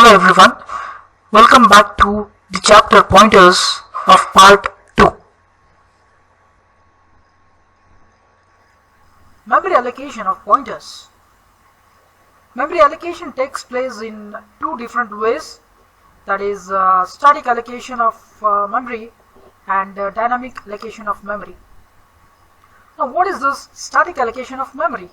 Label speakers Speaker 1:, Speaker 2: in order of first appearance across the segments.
Speaker 1: Hello everyone, welcome back to the chapter pointers of part 2. Memory allocation of pointers. Memory allocation takes place in two different ways, that is static allocation of memory and dynamic allocation of memory. Now what is this static allocation of memory?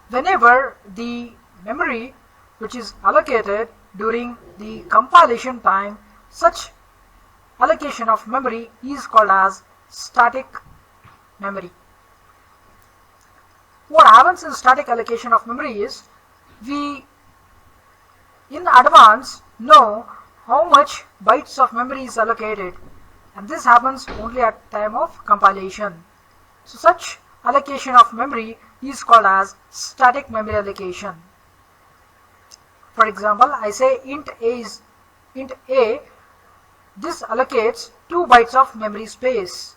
Speaker 1: Whenever the memory which is allocated during the compilation time, such allocation of memory is called as static memory. What happens in static allocation of memory is we in advance know how much bytes of memory is allocated, and this happens only at time of compilation. So such allocation of memory is called as static memory allocation. For example, I say int A, this allocates 2 bytes of memory space,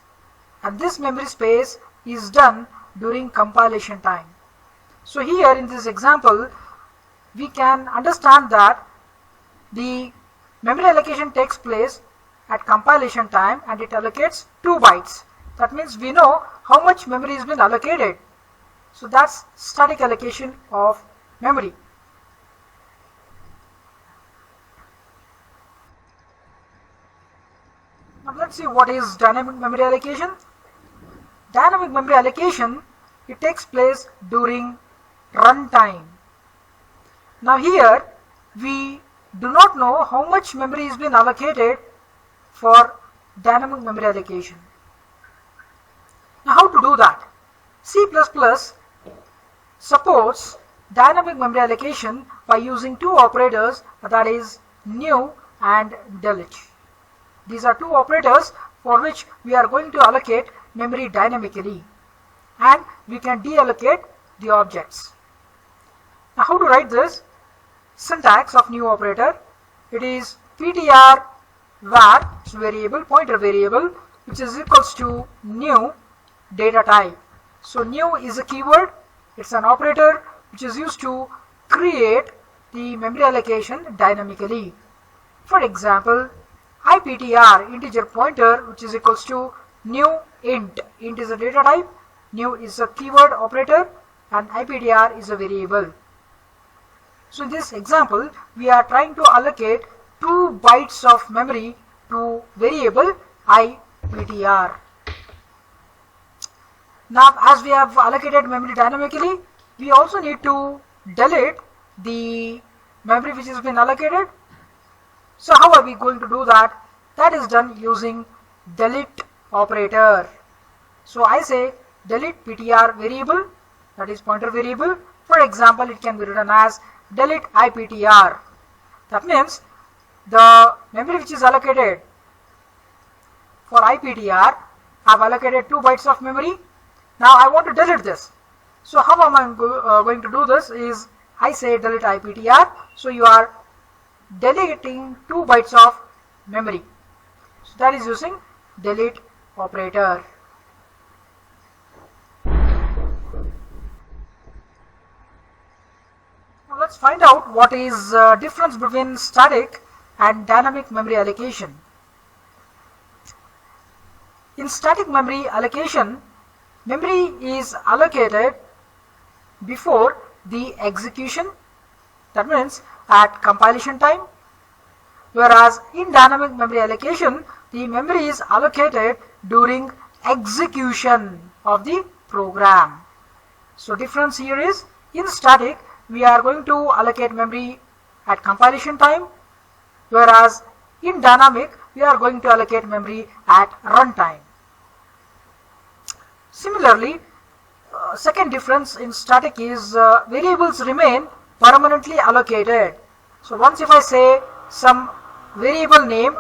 Speaker 1: and this memory space is done during compilation time. So here in this example we can understand that the memory allocation takes place at compilation time and it allocates 2 bytes. That means we know how much memory has been allocated. So that's static allocation of memory. Now let's see what is dynamic memory allocation. Dynamic memory allocation, it takes place during runtime. Now here we do not know how much memory has been allocated for dynamic memory allocation. Now how to do that? C++ supports dynamic memory allocation by using two operators, that is new and delete. These are two operators for which we are going to allocate memory dynamically, and we can deallocate the objects. Now how to write this? Syntax of new operator, it is ptr var, variable, pointer variable, which is equals to new data type. So new is a keyword, it's an operator which is used to create the memory allocation dynamically. For example, iptr, integer pointer, which is equals to new int. Int is a data type, new is a keyword operator, and iptr is a variable. So in this example we are trying to allocate 2 bytes of memory to variable iptr. Now as we have allocated memory dynamically, we also need to delete the memory which has been allocated. So how are we going to do that? That is done using delete operator. So I say delete ptr variable, that is pointer variable. For example, it can be written as delete iptr. That means the memory which is allocated for iptr, I have allocated 2 bytes of memory. Now I want to delete this. So how am I going to do this is I say delete iptr. So you are deleting 2 bytes of memory. So that is using delete operator. Now let's find out what is difference between static and dynamic memory allocation. In static memory allocation, memory is allocated before the execution, that means at compilation time, whereas in dynamic memory allocation the memory is allocated during execution of the program. So difference here is, in static we are going to allocate memory at compilation time, whereas in dynamic we are going to allocate memory at runtime. Similarly, second difference in static is variables remain permanently allocated. So once if I say some variable name,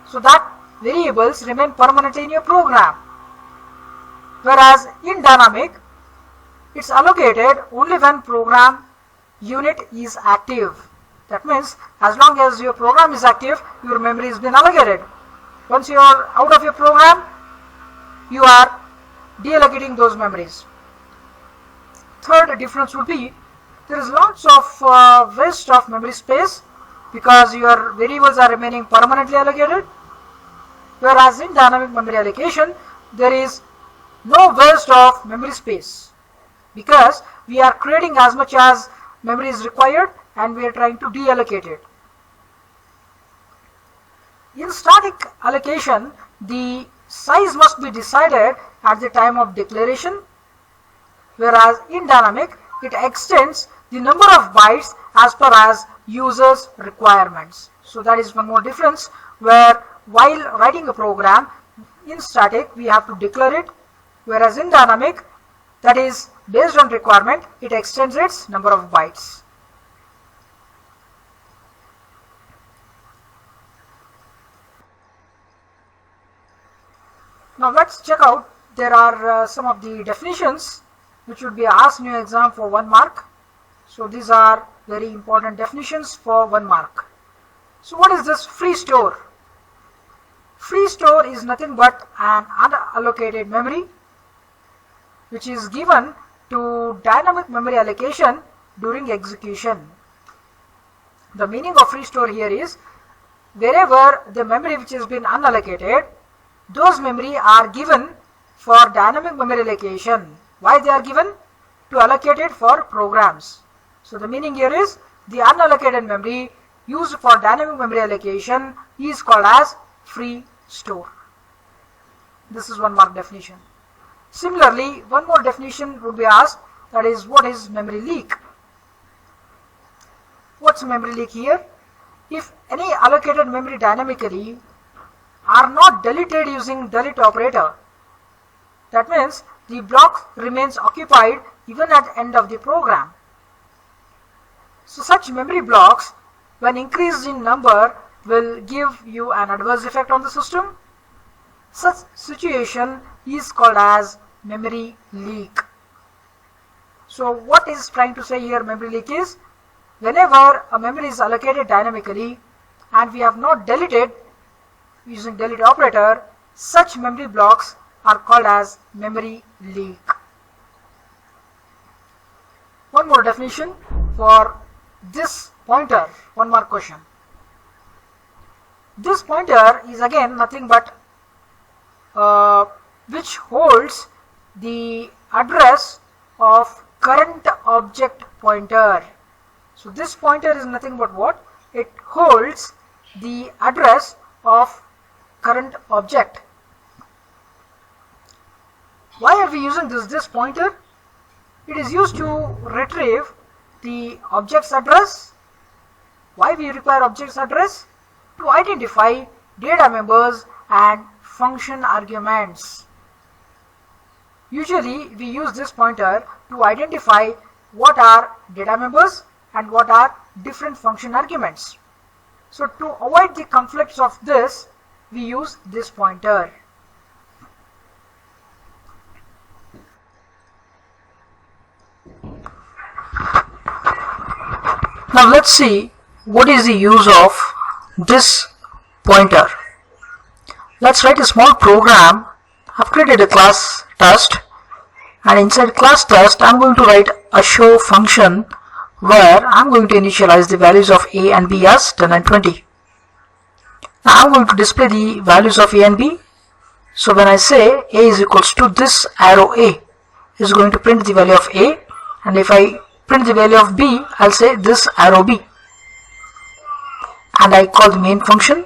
Speaker 1: so that variables remain permanently in your program, whereas in dynamic it's allocated only when program unit is active. That means as long as your program is active, your memory has been allocated. Once you are out of your program, you are deallocating those memories. Third difference would be there is lots of waste of memory space because your variables are remaining permanently allocated. Whereas in dynamic memory allocation, there is no waste of memory space because we are creating as much as memory is required and we are trying to deallocate it. In static allocation, the size must be decided at the time of declaration, whereas in dynamic, it extends the number of bytes as per as users' requirements. So that is one more difference, where while writing a program in static we have to declare it, whereas in dynamic, that is based on requirement, it extends its number of bytes. Now let's check out, there are some of the definitions which would be asked in your exam for 1 mark. So these are very important definitions for 1 mark. So what is this free store? Free store is nothing but an unallocated memory which is given to dynamic memory allocation during execution. The meaning of free store here is wherever the memory which has been unallocated, those memory are given for dynamic memory allocation. Why they are given? To allocate it for programs. So the meaning here is the unallocated memory used for dynamic memory allocation is called as free store. This is 1 mark definition. Similarly, one more definition would be asked, that is, what is memory leak? What's memory leak here? If any allocated memory dynamically are not deleted using delete operator, that means the block remains occupied even at the end of the program. So such memory blocks, when increased in number, will give you an adverse effect on the system. Such situation is called as memory leak. So what is trying to say here memory leak is, whenever a memory is allocated dynamically and we have not deleted using delete operator, such memory blocks are called as memory leak. One more definition for this pointer, 1 mark question. This pointer is again nothing but which holds the address of current object pointer. So this pointer is nothing but what? It holds the address of current object. Why are we using this pointer? It is used to retrieve the object's address. Why we require object's address? To identify data members and function arguments. Usually we use this pointer to identify what are data members and what are different function arguments. So to avoid the conflicts of this, we use this pointer. Now let's see what is the use of this pointer. Let's write a small program. I've created a class test, and inside class test I'm going to write a show function where I'm going to initialize the values of a and b as 10 and 20. Now I'm going to display the values of a and b. So when I say a is equals to this arrow a is going to print the value of a, and if I print the value of b, I'll say this arrow b, and I call the main function.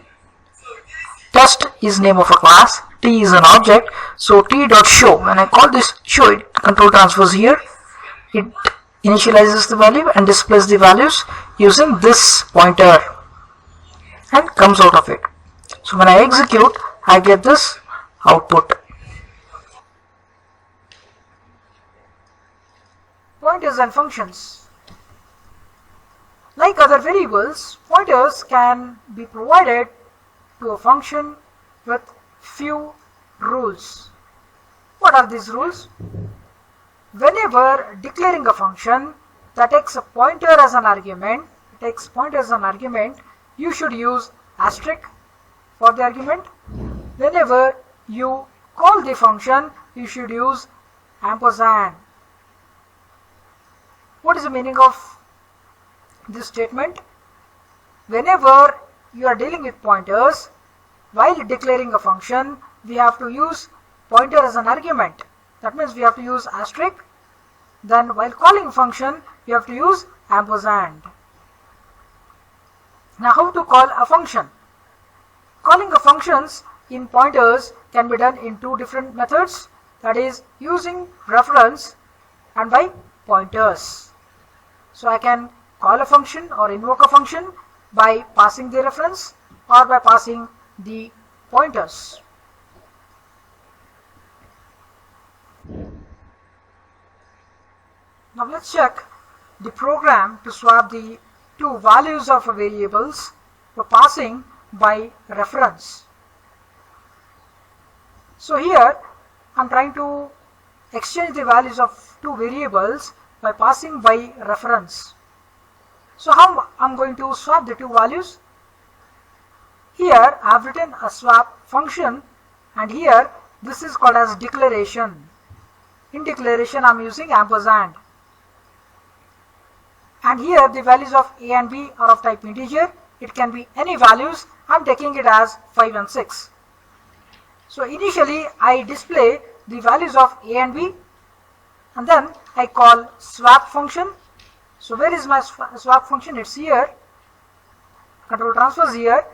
Speaker 1: Test is name of a class, t is an object, so t.show, when I call this show, it control transfers here, it initializes the value and displays the values using this pointer and comes out of it. So when I execute, I get this output. Pointers and functions. Like other variables, pointers can be provided to a function with few rules. What are these rules? Whenever declaring a function that takes a pointer as an argument, you should use asterisk for the argument. Whenever you call the function, you should use ampersand. What is the meaning of this statement? whenever you are dealing with pointers, while declaring a function, we have to use pointer as an argument. That means we have to use asterisk. Then while calling function, we have to use ampersand. Now how to call a function? Calling a functions in pointers can be done in two different methods, that is using reference and by pointers. So I can call a function or invoke a function by passing the reference or by passing the pointers. Now let's check the program to swap the two values of variables by passing by reference. So here I am trying to exchange the values of two variables by passing by reference. So how I am going to swap the two values? Here I have written a swap function, and here this is called as declaration. In declaration I am using ampersand. And here the values of a and b are of type integer. It can be any values. I am taking it as 5 and 6. So initially I display the values of a and b, and then I call swap function. So where is my swap function? It's here. Control transfers here.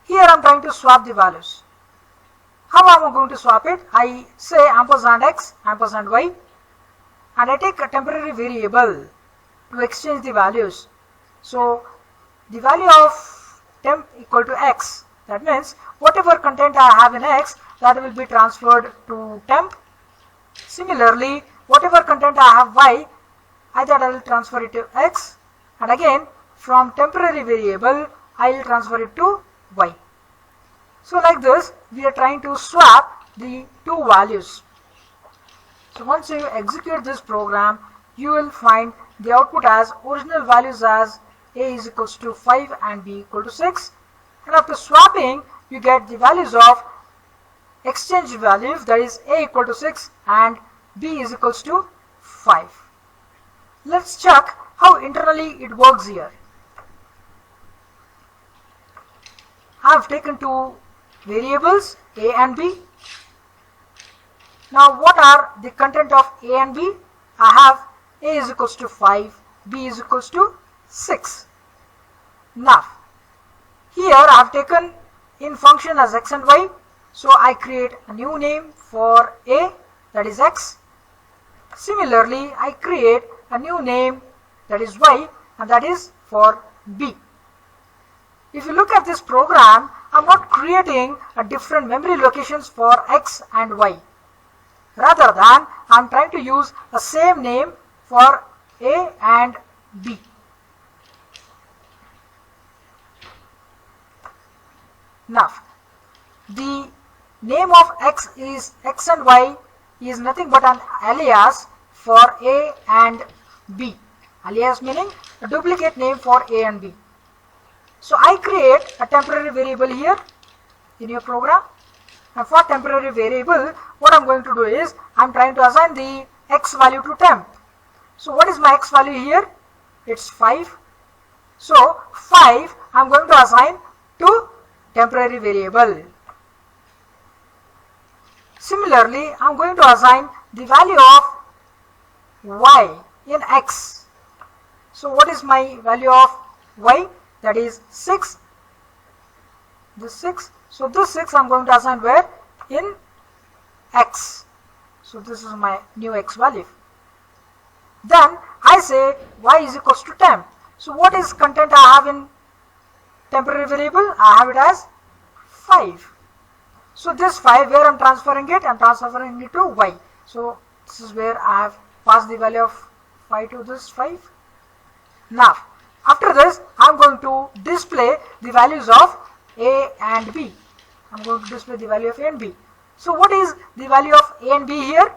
Speaker 1: Here I am trying to swap the values. How am I going to swap it? I say ampersand x, ampersand y, and I take a temporary variable to exchange the values. So the value of temp equal to x. That means whatever content I have in x, that will be transferred to temp. Similarly, whatever content I have y, either I will transfer it to x, and again from temporary variable I will transfer it to y. So like this we are trying to swap the two values. So once you execute this program, you will find the output as original values as a is equals to 5 and b equal to 6, and after swapping you get the values of exchange values, that is a equal to 6 and b is equals to 5. Let's check how internally it works here. I have taken two variables a and b. Now what are the content of a and b? I have a is equals to 5, b is equals to 6. Now here I have taken in function as x and y, so I create a new name for a, that is x. Similarly I create a new name, that is y, and that is for b. If you look at this program, I am not creating a different memory locations for x and y. Rather than I am trying to use a same name for a and b. Now the name of x and y is nothing but an alias for a and b. Alias meaning a duplicate name for a and b. So I create a temporary variable here in your program, and for temporary variable what I am going to do is I am trying to assign the x value to temp. So what is my x value here? It's 5. So 5 I am going to assign to temporary variable. Similarly I am going to assign the value of y in x. So what is my value of y? That is 6. This 6. So this 6 I am going to assign where? In x. So this is my new x value. Then I say y is equals to temp. So what is content I have in temporary variable? I have it as 5. So this 5, where I am transferring it? I am transferring it to y. So this is where I have passed the value of 5 to this 5. Now after this I am going to display the values of a and b. I am going to display the value of a and b. So what is the value of a and b here?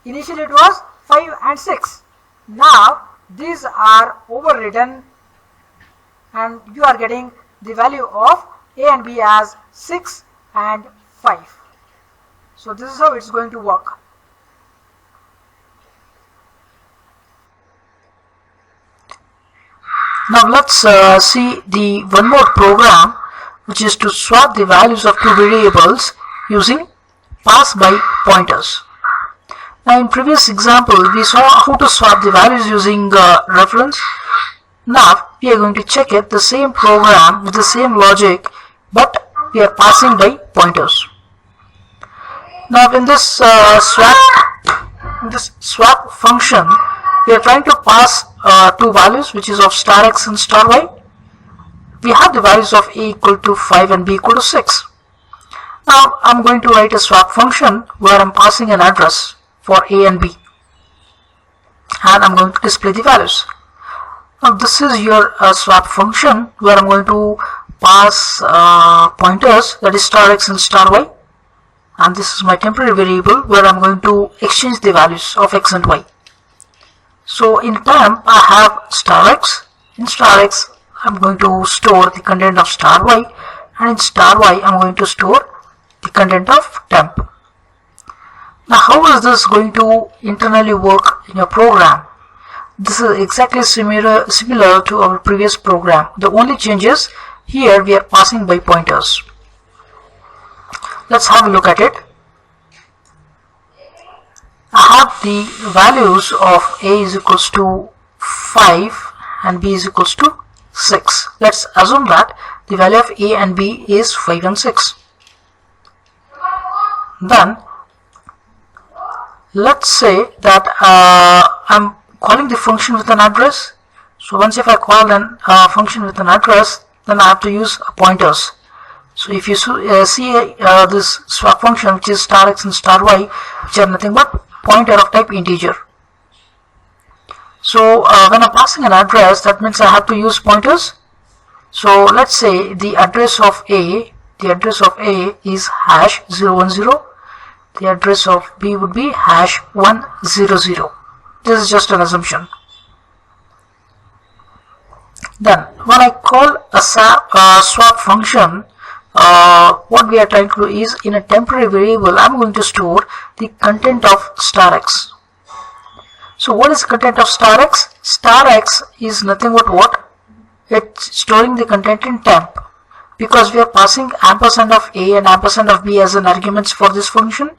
Speaker 1: Initially it was 5 and 6. Now these are overridden and you are getting the value of a and b as 6 and 5. So this is how it's going to work. Now let's see the one more program, which is to swap the values of two variables using pass by pointers. Now in previous example we saw how to swap the values using reference. Now we are going to check it, the same program with the same logic, but we are passing by pointers. Now in this swap function, we are trying to pass two values, which is of star x and star y. We have the values of a equal to 5 and b equal to 6. Now I'm going to write a swap function where I'm passing an address for a and b, and I'm going to display the values. Now this is your swap function where I'm going to pass pointers, that is star x and star y, and this is my temporary variable where I'm going to exchange the values of x and y. So in temp I have star x. In star x I'm going to store the content of star y, and in star y I'm going to store the content of temp. Now how is this going to internally work in your program? This is exactly similar to our previous program. The only change is here we are passing by pointers. Let's have a look at it. I have the values of a is equals to 5 and b is equals to 6. Let's assume that the value of a and b is 5 and 6. Then let's say that I'm calling the function with an address. So once if I call a function with an address, then I have to use pointers. So if you see this swap function, which is star x and star y, which are nothing but pointer of type integer. So when I'm passing an address, that means I have to use pointers. So let's say the address of a is hash 010. The address of b would be hash 100. This is just an assumption. Then when I call a swap function, what we are trying to do is, in a temporary variable I'm going to store the content of star x. So what is the content of star x? Star x is nothing but what? It's storing the content in temp, because we are passing ampersand of a and ampersand of b as an arguments for this function.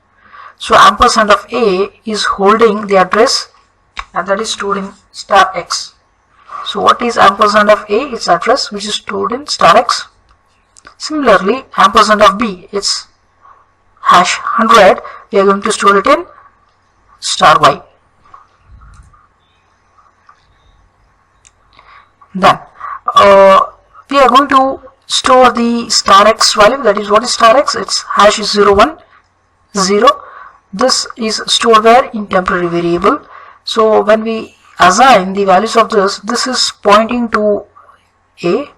Speaker 1: So ampersand of a is holding the address, and that is stored in star x. So what is ampersand of a? Its address, which is stored in star x. Similarly, ampersand of b, it's hash 100. We are going to store it in star y. Then we are going to store the star x value. That is, what is star x? It's hash 010. This is stored where? In temporary variable. So when we assign the values of this is pointing to a,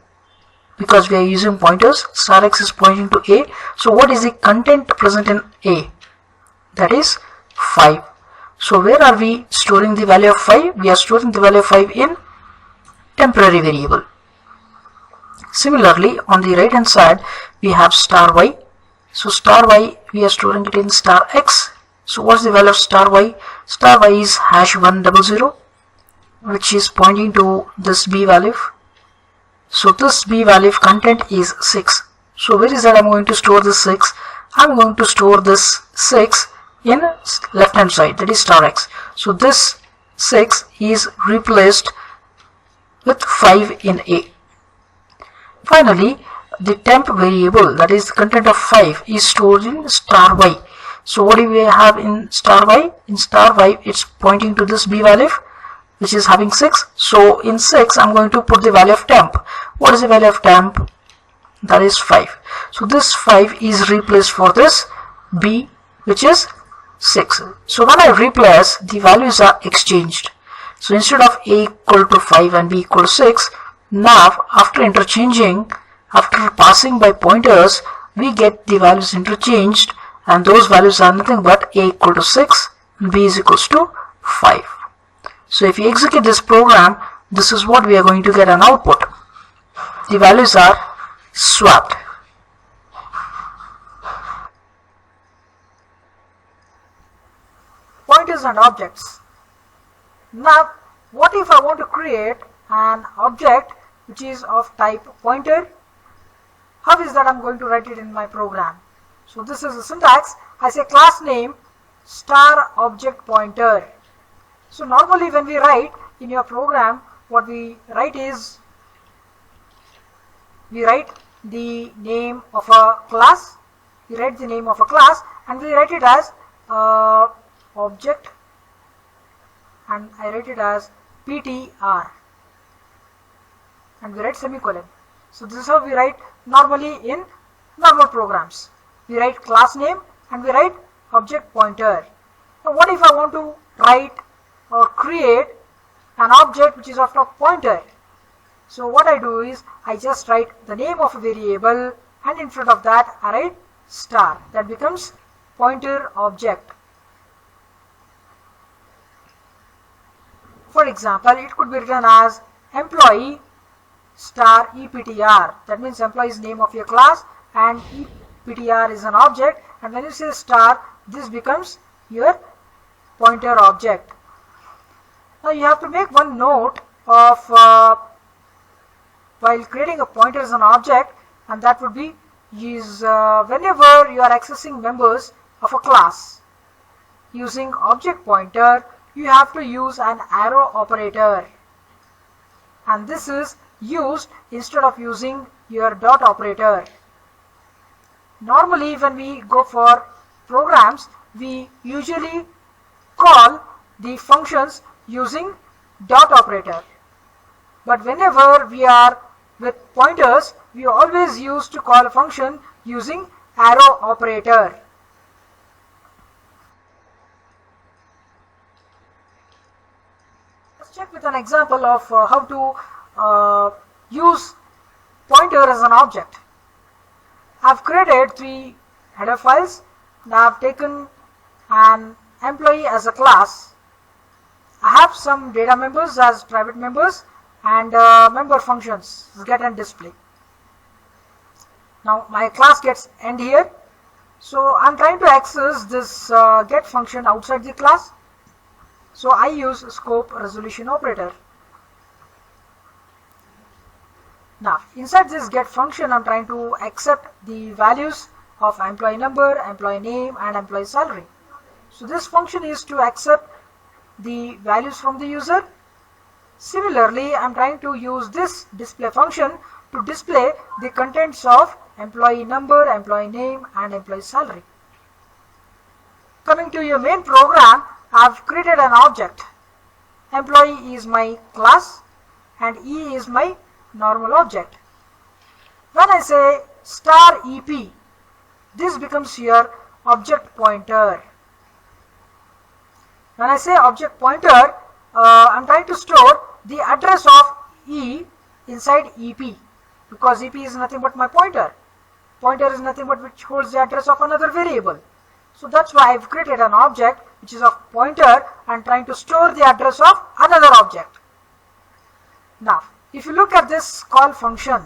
Speaker 1: because we are using pointers. Star x is pointing to a. So what is the content present in a? That is 5. So where are we storing the value of 5? We are storing the value of 5 in temporary variable. Similarly, on the right hand side we have star y. So star y, we are storing it in star x. So what's the value of star y? Star y is hash 100, which is pointing to this b value. So this b value content is 6. So where is that I'm going to store this 6? I'm going to store this 6 in left hand side, that is star x. So this 6 is replaced with 5 in a. Finally, the temp variable, that is the content of 5, is stored in star y. So what do we have in star y? In star y, it's pointing to this b value, which is having 6. So in 6 I'm going to put the value of temp. What is the value of temp? That is 5. So this 5 is replaced for this b, which is 6. So when I replace, the values are exchanged. So instead of a equal to 5 and b equal to 6, now after interchanging, after passing by pointers, we get the values interchanged, and those values are nothing but a equal to 6 and b is equals to 5. So if you execute this program, this is what we are going to get an output. The values are swapped. Pointers and objects. Now, what if I want to create an object which is of type pointer. How is that I'm going to write it in my program? So this is the syntax. I say class name star object pointer. So normally when we write in your program, what we write is, we write the name of a class, and we write it as object, and I write it as PTR, and we write semicolon. So this is how we write normally in normal programs. We write class name and we write object pointer. Now what if I want to write or create an object which is of a pointer? So what I do is I just write the name of a variable, and in front of that I write star. That becomes pointer object. For example, it could be written as employee star EPTR. That means employee is name of your class and EPTR is an object, and when you say star, this becomes your pointer object. Now you have to make one note of while creating a pointer as an object, and that would be whenever you are accessing members of a class using object pointer, you have to use an arrow operator, and this is used instead of using your dot operator. Normally when we go for programs, we usually call the functions using dot operator, but whenever we are with pointers, we always used to call a function using arrow operator. Let's check with an example of how to use pointer as an object. I have created 3 header files, and I have taken an employee as a class. I have some data members as private members and member functions get and display. Now my class gets end here, so I'm trying to access this get function outside the class, so I use scope resolution operator. Now inside this get function, I'm trying to accept the values of employee number, employee name and employee salary. So this function is to accept the values from the user. Similarly, I'm trying to use this display function to display the contents of employee number, employee name and employee salary. Coming to your main program, I've created an object. Employee is my class and E is my normal object. When I say star EP, this becomes your object pointer. When I say object pointer, I'm trying to store the address of E inside EP, because EP is nothing but my pointer. Pointer is nothing but which holds the address of another variable. So that's why I've created an object which is of pointer and trying to store the address of another object. Now, if you look at this call function,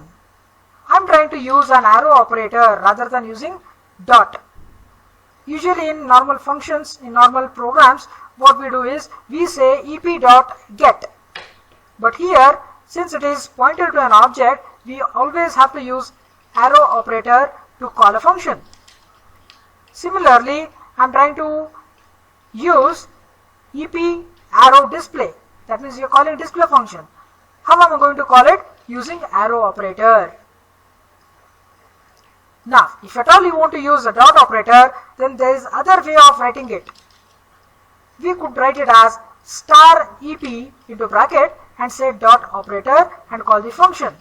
Speaker 1: I'm trying to use an arrow operator rather than using dot. Usually in normal functions, in normal programs, what we do is we say ep.get. But here, since it is pointed to an object, we always have to use arrow operator to call a function. Similarly, I'm trying to use ep arrow display. That means you're calling display function. How am I going to call it? Using arrow operator. Now, if at all you want to use a dot operator, then there is other way of writing it. We could write it as star EP into bracket and say dot operator and call the function.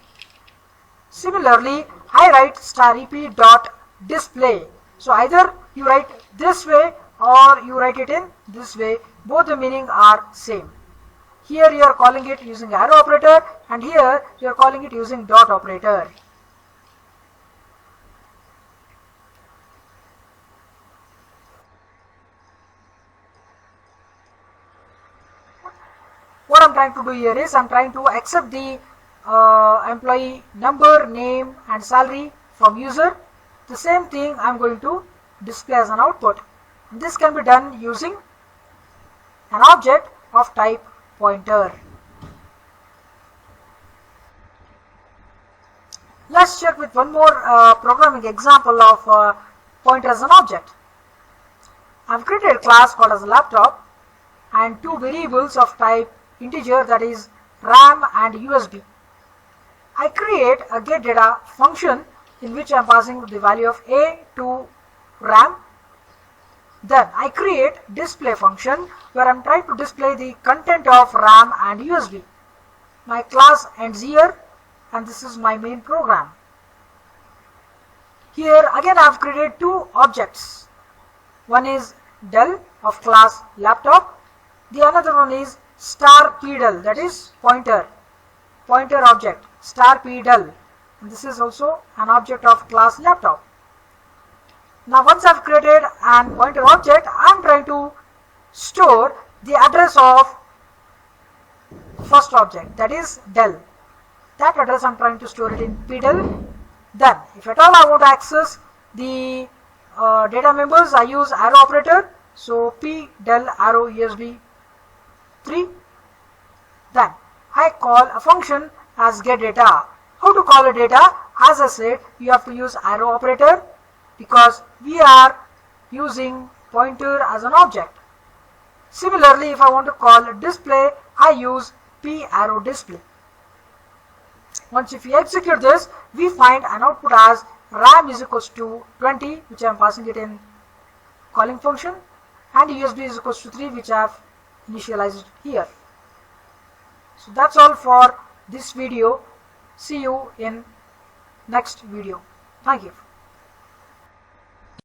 Speaker 1: Similarly, I write star EP dot display. So either you write this way or you write it in this way. Both the meaning are same. Here you are calling it using arrow operator and here you are calling it using dot operator. What I'm trying to do here is I'm trying to accept the employee number, name and salary from user. The same thing I'm going to display as an output. This can be done using an object of type pointer. let's check with one more programming example of pointer as an object. I've created a class called as a laptop and two variables of type integer, that is RAM and USB. I create a getData function in which I am passing the value of A to RAM. Then I create display function where I am trying to display the content of RAM and USB. My class ends here and this is my main program. Here again I have created two objects. One is del of class laptop. The another one is star pdel, that is pointer object, star pdel. And this is also an object of class laptop. Now once I have created an pointer object, I am trying to store the address of first object, that is del. That address I am trying to store it in pdel. Then if at all I want to access the data members, I use arrow operator. So pdel arrow USB 3. Then I call a function as getData. How to call a data? As I said, you have to use arrow operator because we are using pointer as an object. Similarly, if I want to call display, I use p arrow display. Once if we execute this, we find an output as RAM is equals to 20, which I am passing it in calling function, and USB is equals to 3, which I have initialized here. So that's all for this video. See you in next video. Thank you.